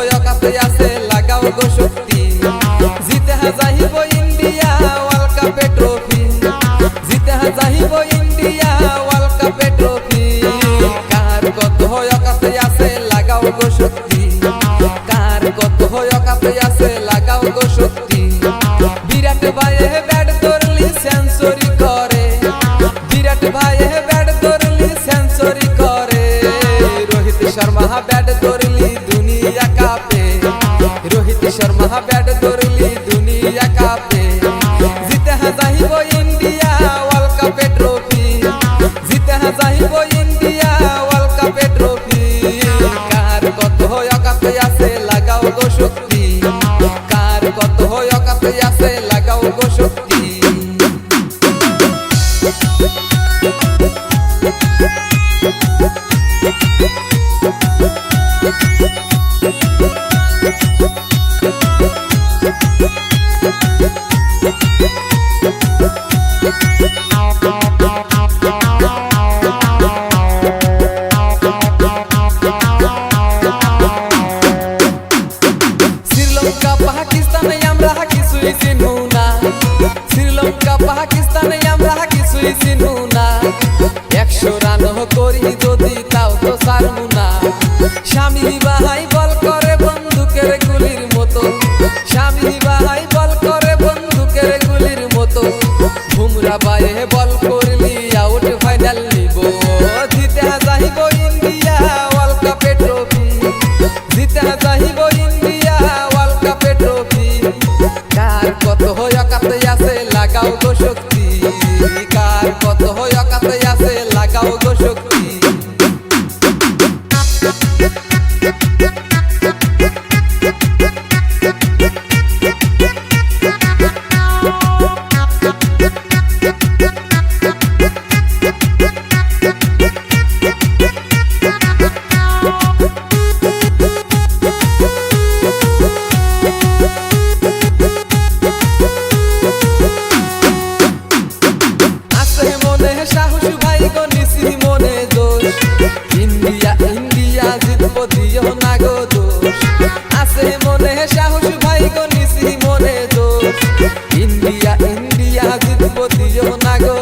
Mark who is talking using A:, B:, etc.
A: অকাতে আছে লাগাও গো শক্তি জিতে যাইব ইন্ডিয়া ওয়ার্ল্ড কাপে ট্রফি জিতে যাইব ইন্ডিয়া ওয়ার্ল্ড কাপে ট্রফি কার কত অকাতে আছে লাগাও গো শক্তি কার কত অকাতে আছে লাগাও গো শক্তি বিরাট ভাইয়ে ব্যাট ধরলি সেঞ্চুরি করে বিরাট ভাইয়ে ব্যাট ধরলি সেঞ্চুরি করে রোহিত শর্মা ব্যাট ধরলি দুনিয়া কাঁপে রোহিত শর্মা ব্যাট ধরলি দুনিয়া কাঁপে জিতে যাইব ইন্ডিয়া ওয়ার্ল্ড কাপে ট্রফি জিতে যাইব ইন্ডিয়া ওয়ার্ল্ড কাপে ট্রফি কার কত অকাতে আছে লাগাও গো শক্তি কার কত অকাতে আছে লাগাও গো শক্তি শ্রীলঙ্কা পাকিস্তানে আমরা কিছুই চিনু না শ্রীলঙ্কা পাকিস্তানে আমরা কিছুই চিনু না 100 রান করি যদি তাও তো ছাড়বো না স্বামী ভাই বল করে বন্দুকের গুলির মতো স্বামী ভাই বল করে বন্দুকের গুলির মতো বুমরা ভাইয়ে বল করলি আউট ফাইনাল নিব জিতে যাইব ইন্ডিয়া ওয়ার্ল্ড কাপে ট্রফি জিতে যাইব ইন্ডিয়া ওয়ার্ল্ড কাপে ট্রফি কার কত অকাতে আছে লাগাও গো শক্তি কার কত অকাতে আছে লাগাও গো শক্তি সাহস ভাই গো নিশি মনে দোষ ইন্ডিয়া ইন্ডিয়া জিতব দিও না গো দোষ আছে মনে সাহস ভাই গো নিশি মনে দোষ ইন্ডিয়া ইন্ডিয়া জিতব দিও না গো